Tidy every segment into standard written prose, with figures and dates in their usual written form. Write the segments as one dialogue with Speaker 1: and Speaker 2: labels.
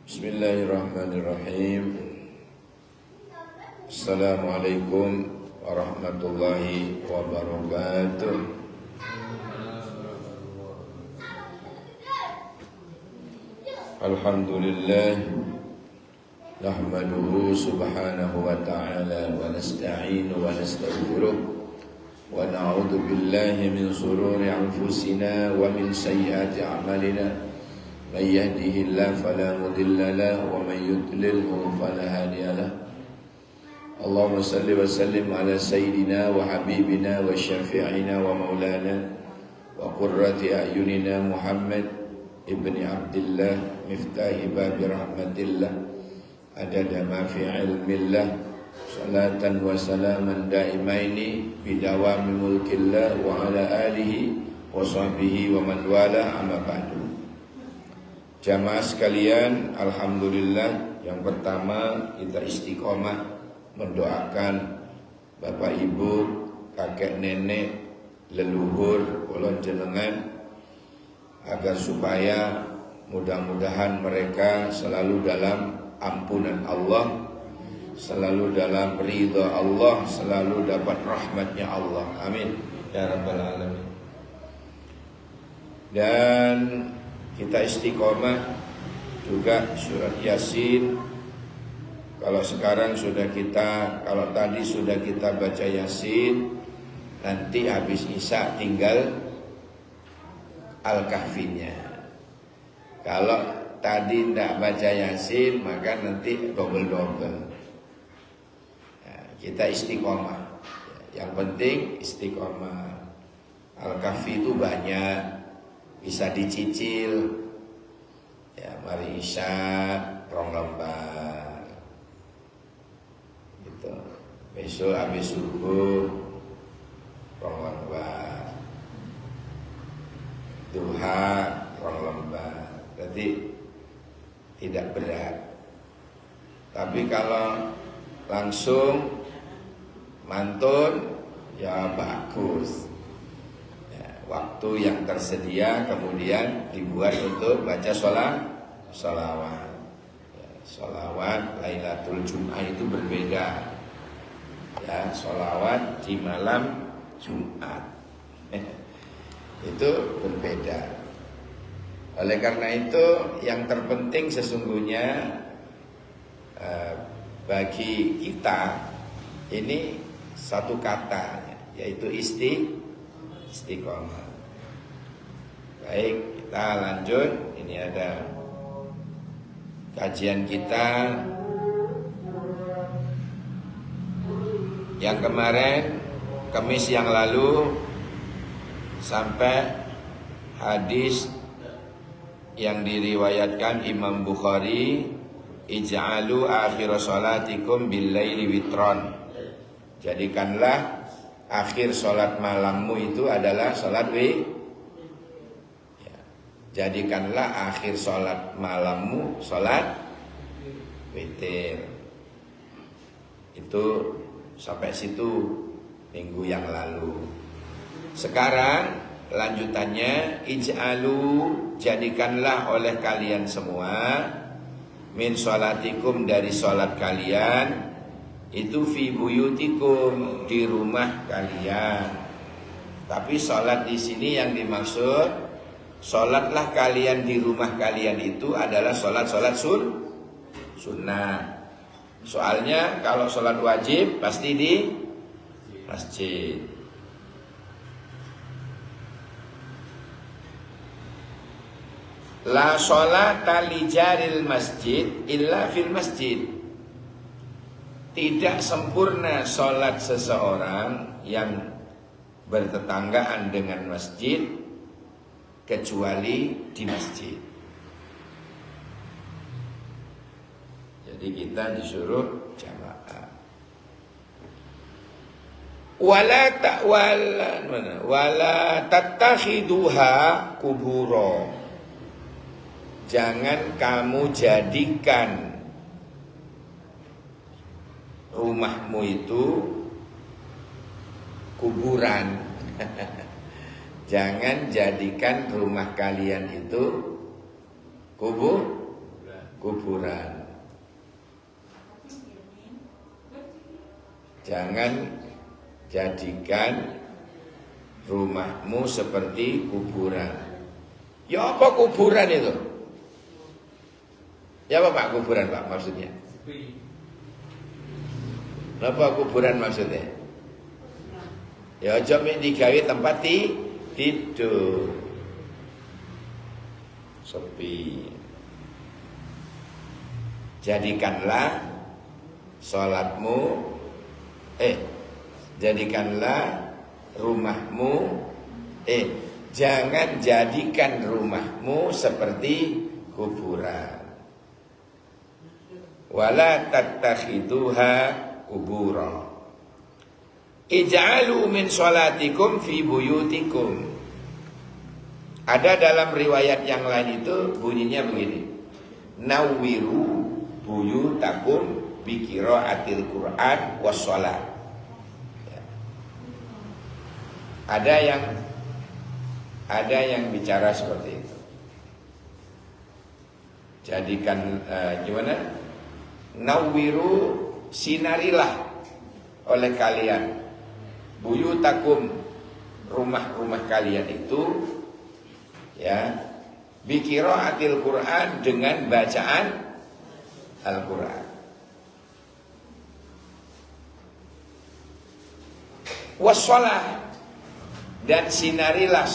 Speaker 1: Bismillahirrahmanirrahim. Assalamualaikum warahmatullahi wabarakatuh. Alhamdulillah, nahmaduhu subhanahu wa ta'ala wa nasta'inu wa nastaghfiruh wa na'udzu billahi min shururi anfusina wa min sayyiati a'malina. من يهده الله فلا مضل له ومن يضلل فلا هادي له. اللهم صل وسلم على سيدنا وحبيبنا وشفيعنا ومولانا وقرة أعيننا محمد ابن عبد الله مفتاح باب رحمة الله عدد ما في علم الله صلاة وسلاما دائمين بدوام ملك الله وعلى آله وصحبه ومن والاه أما بعد. Jamaah sekalian, alhamdulillah, yang pertama kita istiqomah mendoakan Bapak Ibu, kakek nenek, leluhur, ulun jenengan agar supaya mudah-mudahan mereka selalu dalam ampunan Allah, selalu dalam ridha Allah, selalu dapat rahmatnya Allah. Amin ya rabbal alamin. Dan kita istiqomah juga surat Yasin. Kalau tadi sudah kita baca Yasin, nanti habis Isya tinggal Al-Kahfinya. Kalau tadi tidak baca Yasin, maka nanti double-double. Nah, kita istiqomah. Yang penting istiqomah. Al-Kahfi itu banyak, bisa dicicil ya, mari Isya 2 lembar gitu, besok habis subuh 2 lembar, duha 2 lembar, jadi tidak berat. Tapi kalau langsung mantun ya bagus, waktu yang tersedia kemudian dibuat untuk baca sholawat. Sholawat Lailatul Jum'ah itu berbeda. Ya, sholawat di malam Jumat itu berbeda. Oleh karena itu yang terpenting sesungguhnya bagi kita ini satu kata, yaitu istiqomah. Baik, kita lanjut. Ini ada kajian kita yang kemarin, Kamis yang lalu, sampai hadis yang diriwayatkan Imam Bukhari, ij'alu akhir salatikum bil-laili witron. Jadikanlah akhir sholat malammu itu adalah sholat jadikanlah akhir sholat malammu sholat witir. Itu sampai situ minggu yang lalu. Sekarang lanjutannya, ij'alu, jadikanlah oleh kalian semua, min sholatikum, dari sholat kalian, itu fi buyutikum, di rumah kalian. Tapi sholat di sini yang dimaksud, sholatlah kalian di rumah kalian itu adalah sholat sunnah. Soalnya kalau sholat wajib pasti di masjid. La sholata li jaril masjid illa fil masjid. Tidak sempurna sholat seseorang yang bertetanggaan dengan masjid kecuali di masjid. Jadi kita disuruh jamaah. Wala tattakhiduha kuburo. Jangan kamu jadikan rumahmu itu kuburan. Jangan jadikan rumah kalian itu kuburan. Jangan jadikan rumahmu seperti kuburan. Ya apa kuburan itu? Ya apa Pak kuburan Pak maksudnya? Apa kuburan maksudnya? Ya aja mek digawe tempat tidur. Sepi. Jadikanlah sholatmu jadikanlah rumahmu jangan jadikan rumahmu seperti kuburan. Wala tattakhiduha kubura. Ij'alu min sholatikum fi buyutikum. Ada dalam riwayat yang lain itu bunyinya begini. Nawwiru buyutakum bi qiraatil Qur'an was shalah. Ya. Ada yang bicara seperti itu. Jadikan gimana? Nawwiru sinarilah oleh kalian buyutakum rumah-rumah kalian itu ya bi qiraatil Qur'an dengan bacaan Al-Qur'an. Wassalah dan sinarilah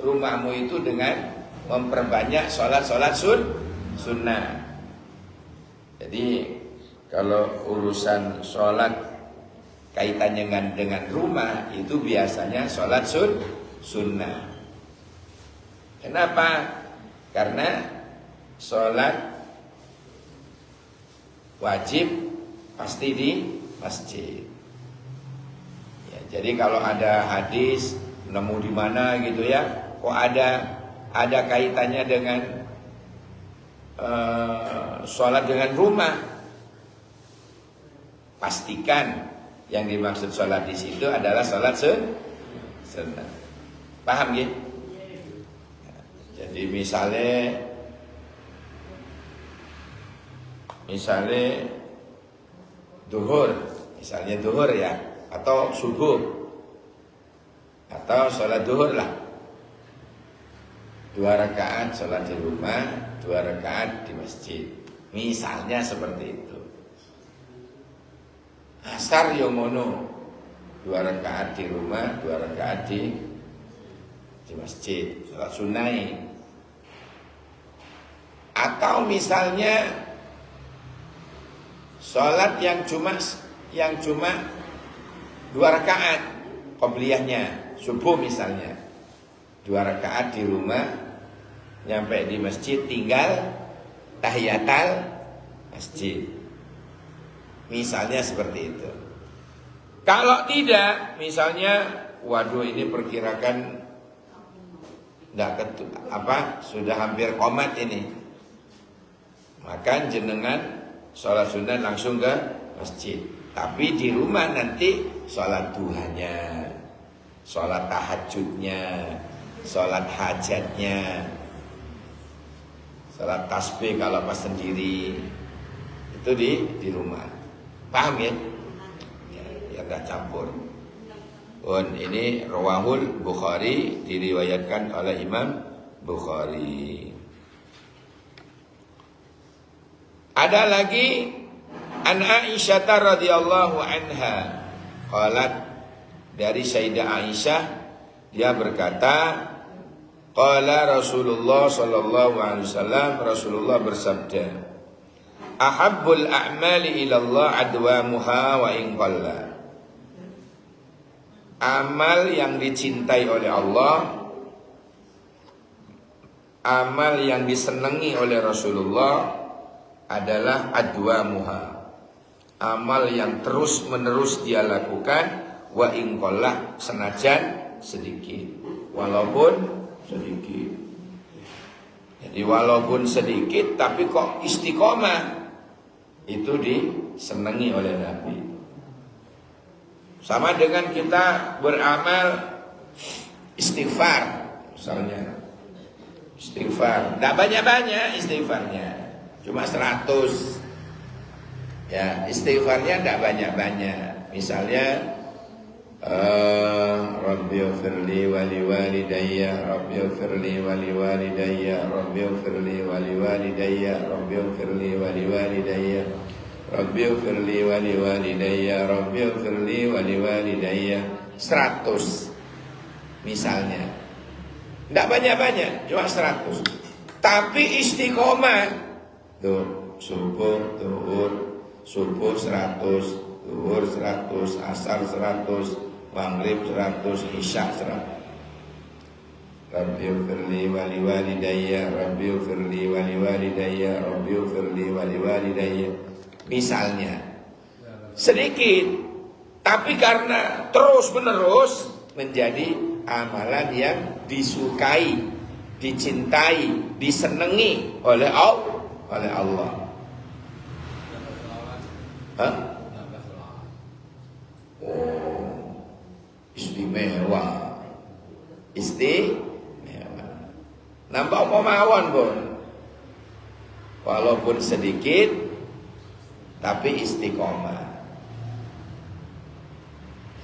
Speaker 1: rumahmu itu dengan memperbanyak sholat-sholat sunnah. Jadi kalau urusan sholat kaitannya dengan rumah itu biasanya sholat sunnah. Kenapa? Karena sholat wajib pasti di masjid. Ya, jadi kalau ada hadis nemu di mana gitu ya, kok ada kaitannya dengan sholat dengan rumah, pastikan yang dimaksud sholat di situ adalah sholat sunnah. Paham ya? Jadi misalnya duhur ya, atau subuh, atau sholat duhur lah, 2 rakaat sholat di rumah, 2 rakaat di masjid, misalnya seperti itu. Asar yo ngono, 2 rakaat di rumah, 2 rakaat di masjid, sholat sunai. Atau misalnya sholat yang cuma 2 rakaat qobliyahnya, subuh misalnya 2 rakaat di rumah, nyampe di masjid tinggal tahiyatul masjid, misalnya seperti itu. Kalau tidak, misalnya waduh ini perkirakan sudah hampir qomat ini, maka jenengan sholat sunnah langsung ke masjid. Tapi di rumah nanti sholat duhanya, sholat tahajudnya, sholat hajatnya, sholat tasbih kalau pas sendiri, itu di rumah. Paham ya? Ya enggak campur. Ini rawahul Bukhari, diriwayatkan oleh Imam Bukhari. Ada lagi an Aisyah radhiyallahu anha, qalat, dari Sayyidah Aisyah, dia berkata, qala Rasulullah sallallahu alaihi wasallam, Rasulullah bersabda, ahabbul a'mali ila Allah adwamuha wa in qalla. Amal yang dicintai oleh Allah, amal yang disenangi oleh Rasulullah adalah adwamuha, amal yang terus menerus dia lakukan, wa in qalla, senajan sedikit, walaupun sedikit. Jadi walaupun sedikit tapi kok istiqomah, itu disenangi oleh Nabi. Sama dengan kita beramal istighfar misalnya, istighfar, tidak banyak-banyak istighfarnya, cuma 100. Ya, istighfarnya tidak banyak-banyak. Misalnya Rabbighfirli wa liwalidayya, Rabbighfirli wa liwalidayya, Rabbighfirli wa liwalidayya, Rabbighfirli wa liwalidayya, Rabbighfirli wa liwalidayya, Rabbighfirli wa liwalidayya. 100 misalnya. Tidak banyak-banyak, cuma 100. Tapi istiqomah. Tuh, subuh, zuhur, subuh 100, zuhur 100, asar 100, maghrib 100, isya 100. Rabbighfirli wa liwalidayya, Rabbighfirli wa liwalidayya, Rabbighfirli wa liwalidayya. Misalnya sedikit, tapi karena terus menerus menjadi amalan yang disukai, dicintai, disenangi oleh Allah. Hah? Oh, istimewa. Nampak mawon pun, walaupun sedikit, tapi istiqomah.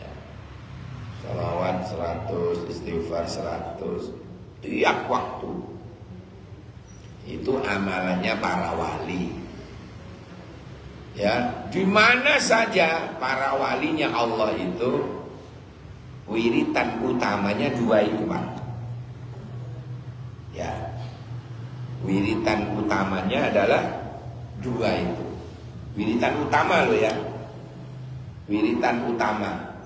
Speaker 1: Ya. Salawat 100, istighfar 100 tiap waktu. Itu amalannya para wali. Ya, di mana saja para walinya Allah itu wiritan utamanya 2 itu, Pak. Ya. Wiritan utamanya adalah 2 itu. Wiritan utama loh ya. Wiritan utama.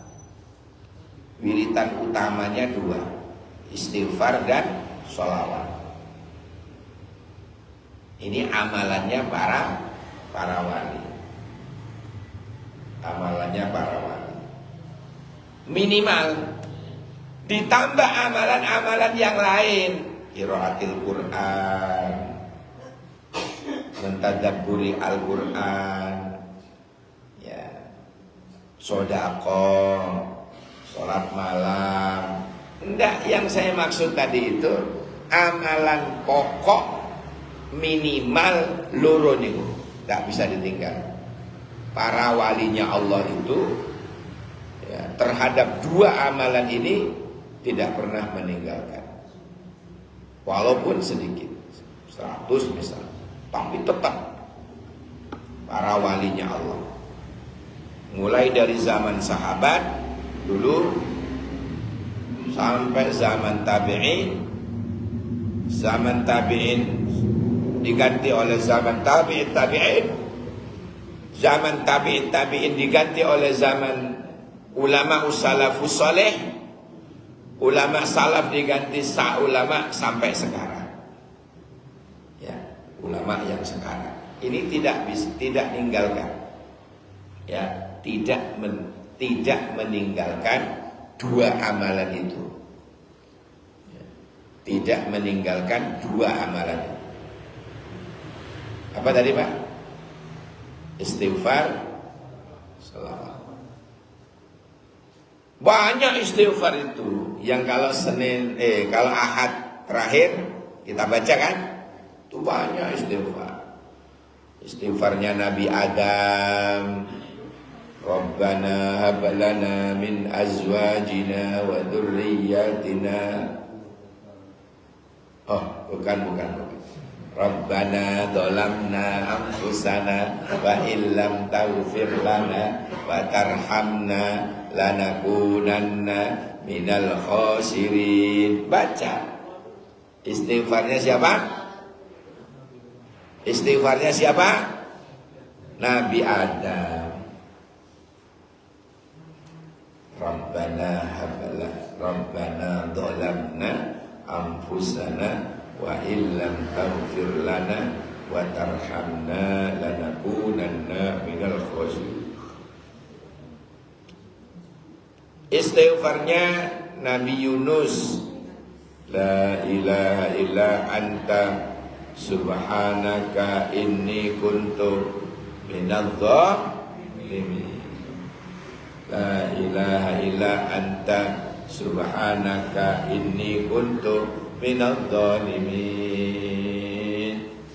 Speaker 1: Wiritan utamanya 2. Istighfar dan sholawat. Ini amalannya para wali. Amalannya para wali. Minimal ditambah amalan-amalan yang lain. Qiraatil Quran, mentadabburi Al-Quran, ya, sedekah, sholat malam. Enggak, yang saya maksud tadi itu amalan pokok minimal loro niku, enggak bisa ditinggal. Para walinya Allah itu ya, terhadap 2 amalan ini tidak pernah meninggalkan, walaupun sedikit, 100 misalnya, tapi tetap para walinya Allah. Mulai dari zaman sahabat dulu sampai zaman tabi'in. Zaman tabi'in diganti oleh zaman tabi'in. Zaman tabi'in diganti oleh zaman ulama salafus saleh. Ulama salaf diganti ulama sampai sekarang. Ya, ulama yang sekarang ini tidak meninggalkan. Ya, tidak meninggalkan 2 amalan itu. Ya, tidak meninggalkan 2 amalan itu. Apa tadi, Pak? Istighfar, salawat. Banyak istighfar itu yang kalau kalau Ahad terakhir kita baca kan, itu banyak istighfar. Istighfarnya Nabi Adam, Rabbana hab lana min azwajina wa dzurriyyatina. Oh, bukan. Rabbana dzalamna anfusana wa illam taghfir lana wa tarhamna lanakunanna minal khasirin. Baca. Istighfarnya siapa? Istighfarnya siapa? Nabi Adam. Rabbana dzalamna anfusana wa illam taghfir lana wa tarhamna lanakunanna minal khasirin. Istighfarnya Nabi Yunus, la ilaha illa anta subhanaka inni kuntu minadh dhalimin. La ilaha illa anta subhanaka inni kuntu minadh dhalimin.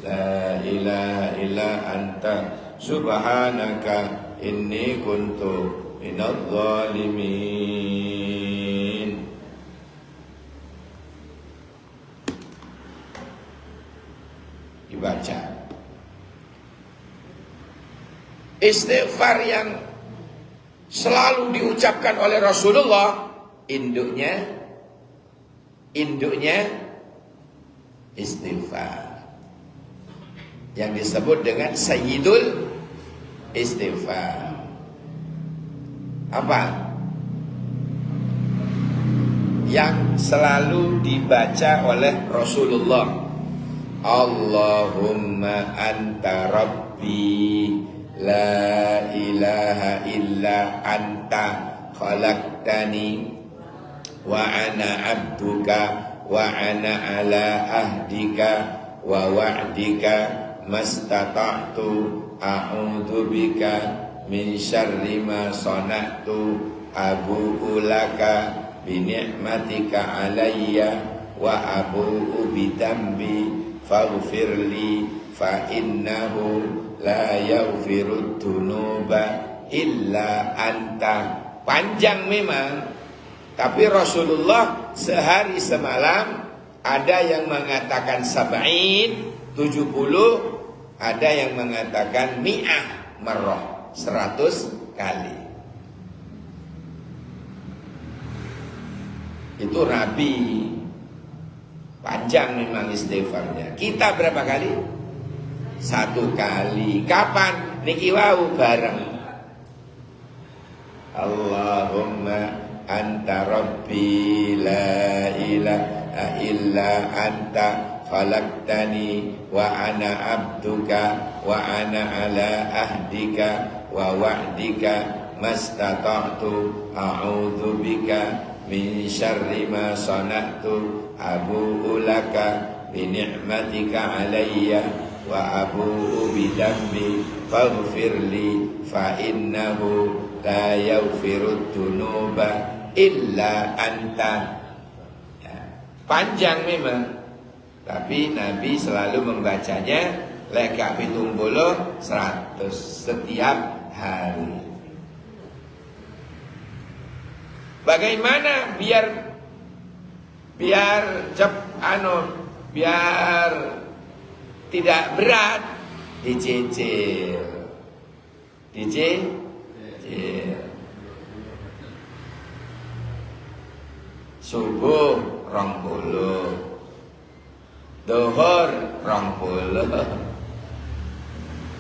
Speaker 1: La ilaha illa anta subhanaka inni kuntu minadh dhalimin. Dibaca. Istighfar yang selalu diucapkan oleh Rasulullah, induknya istighfar, yang disebut dengan Sayyidul Istighfar. Apa? Yang selalu dibaca oleh Rasulullah. Allahumma anta rabbi la ilaha illa anta khalaqtani wa ana abduka wa ana ala ahdika wa wa'dika mastata'tu a'udzu bika min syarri ma sana'tu abu'u laka bi ni'matika alayya wa abu'u bi dambi faghfirli fa innahu la yaghfirud dzunuba illa anta. Panjang memang, tapi Rasulullah sehari semalam ada yang mengatakan sab'in 70, ada yang mengatakan mi'ah marrah 100 kali. Itu Nabi. Panjang memang istighfarnya. Kita berapa kali? 1 kali. Kapan? Niki wau bareng. Allahumma anta rabbi la ilaha illa anta khalaqtani wa ana abduka wa ana ala ahdika wa wa'dika mastata'tu a'udzu bika min syarri ma sana'tu abu'u laka bi ni'matika alayya wa abu'u bi dambi faghfirli fa innahu la yaghfirud dzunuba illa anta. Ya, panjang memang, tapi Nabi selalu membacanya leka pitung bolo 100 setiap hari. Bagaimana biar tidak berat? Dicicil. Subuh 20, Zuhur 20,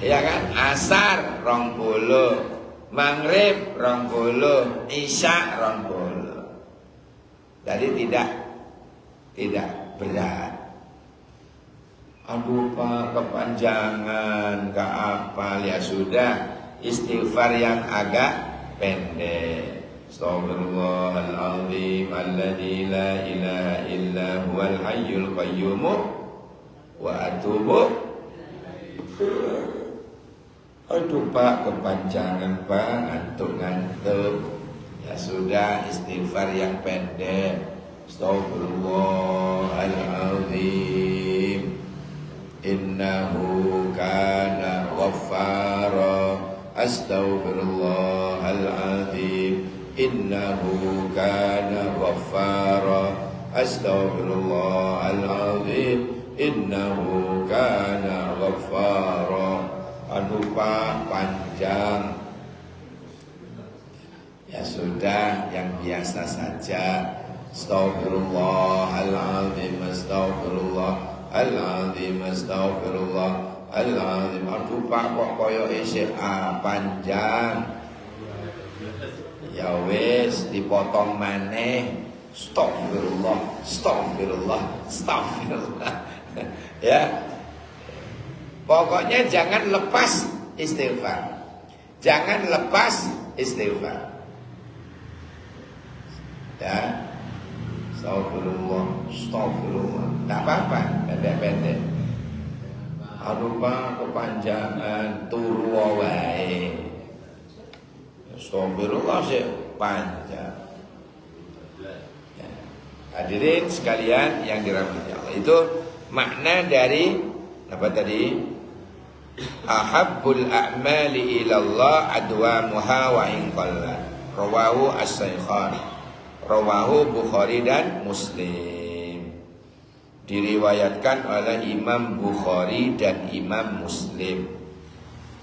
Speaker 1: ya kan? Asar 20, Maghrib 20, Isya 20. Jadi tidak berat. Aduh Pak, kepanjangan, gak apal. Ya sudah, istighfar yang agak pendek. Astaghfirullahaladzim alladzi la ilaha illa huwal hayyul qayyum wa atubu. Aduh Pak, kepanjangan Pak, ngantuk-ngantuk. Ya sudah, istighfar yang pendek. Astaghfirullahaladzim innahu kana ghaffara. Astaghfirullahaladzim innahu kana ghaffara. Astaghfirullahaladzim innahu kana ghaffara. Aduh Pak, panjang. Ya sudah, yang biasa saja. Astaghfirullahaladzim, astaghfirullahaladzim, astaghfirullahaladzim. Aduh Pak, kok koyo isih panjang. Ya wis, dipotong maneh. Astagfirullah, astagfirullah, astagfirullah. Ya. Pokoknya jangan lepas istighfar. Jangan lepas istighfar. Ya. Astagfirullah, astagfirullah. Tak apa-apa, pendek-pendek. Aduh Pak, kepanjangan, turu wae. Astagfirullah sih panjang. Ya. Hadirin sekalian yang dirahmati Allah, itu makna dari apa tadi? Ahabbul a'mali ilallah adwamuha wa in qallat. Rawahu as-Shaykhan. Rawahu Bukhari dan Muslim. Diriwayatkan oleh Imam Bukhari dan Imam Muslim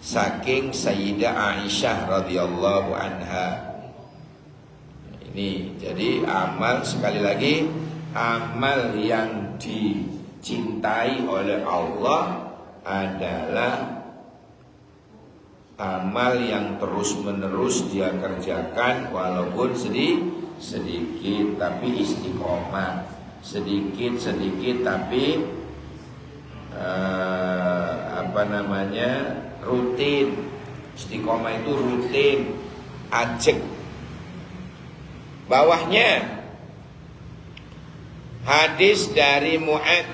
Speaker 1: saking Sayyidah Aisyah radhiyallahu anha. Ini jadi amal, sekali lagi, amal yang dicintai oleh Allah adalah amal yang terus-menerus dia kerjakan walaupun sedikit tapi istiqomah, sedikit tapi rutin. Istiqomah itu rutin, ajek. Bawahnya hadis dari Mu'ad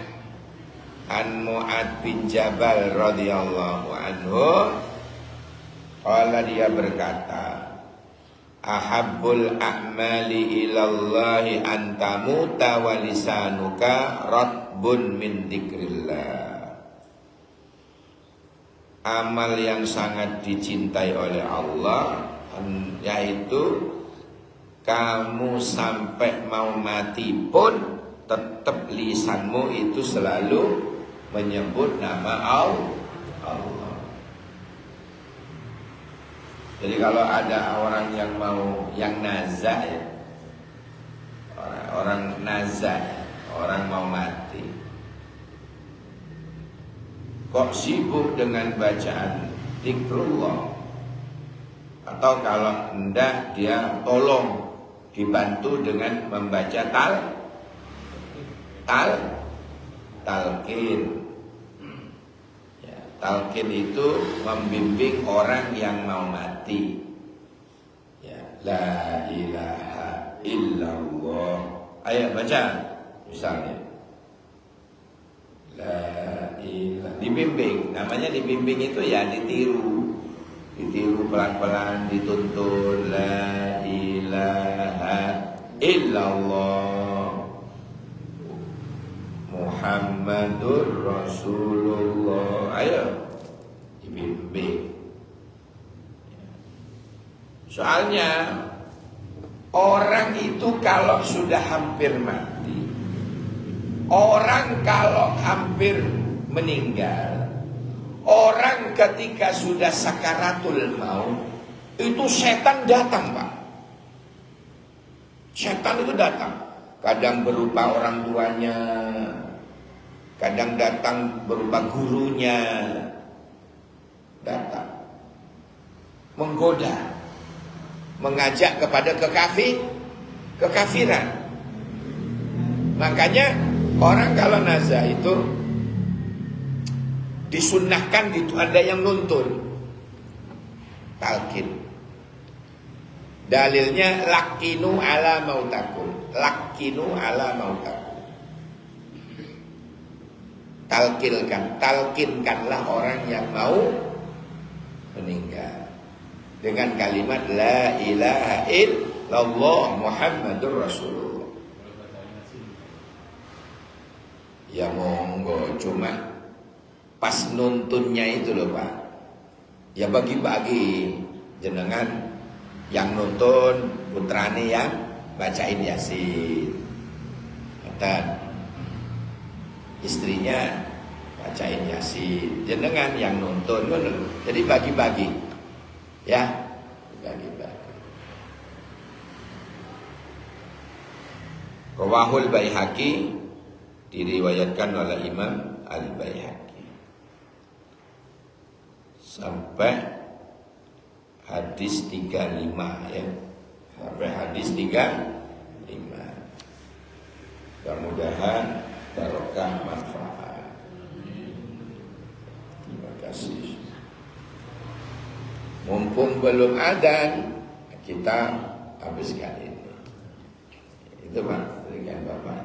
Speaker 1: bin Jabal radhiyallahu anhu, qala, dia berkata, ahabbul a'mali ilallahi antamuta wa lisanuka ratbun min dzikrillah. Amal yang sangat dicintai oleh Allah yaitu kamu sampai mau mati pun tetap lisanmu itu selalu menyebut nama Allah. Jadi kalau ada orang yang nazar ya, orang nazar, orang mau mati, kok sibuk dengan bacaan zikrullah, atau kalau hendak dia tolong dibantu dengan membaca talqin. Ya, talqin itu membimbing orang yang mau mati. Ya, la ilaha illallah. Ayo baca misalnya. La ilaha, dibimbing. Namanya dibimbing itu ya ditiru pelan-pelan, dituntun. La ilaha illallah Muhammadur Rasulullah. Ayo dibimbing. Soalnya orang itu kalau sudah hampir mati, orang kalau hampir meninggal, orang ketika sudah sakaratul maut, itu setan datang, Pak. Setan itu datang. Kadang berupa orang tuanya, kadang datang berupa gurunya, datang menggoda, mengajak kepada kekafiran. Makanya orang kalau nazar itu disunnahkan itu ada yang nuntun talqin. Dalilnya lakinu ala mautakum, lakinu ala mautakum. Talqinkanlah orang yang mau meninggal dengan kalimat la ilaha illallah Muhammadur Rasulullah. Ya monggo, cuma pas nuntunnya itu loh Pak, ya bagi-bagi, jenengan yang nuntun, putrane yang bacain Yasin, dan istrinya bacain Yasin, jenengan yang nuntun. Jadi bagi-bagi, ya bagi-bagi. Rawahul Baihaqi, diriwayatkan oleh Imam Al-Baihaqi sampai hadis 35 ya. Sampai hadis 35. Mudah-mudahan barokah manfaat. Terima kasih. Mumpung belum adzan, kita habiskan ini. Itu Pak, berikan Bapak.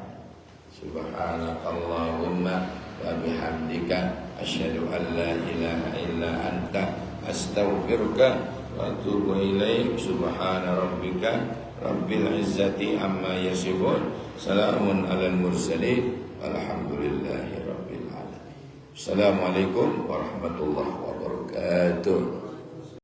Speaker 1: Subhanakallahumma wa bihamdika asyhadu an la ilaha illa anta astaghfiruka wa atubu ilaik. Subhana rabbika rabbil izzati amma yasifun, salamun alal mursalin, walhamdulillahi rabbil alamin. Assalamualaikum warahmatullahi wabarakatuh.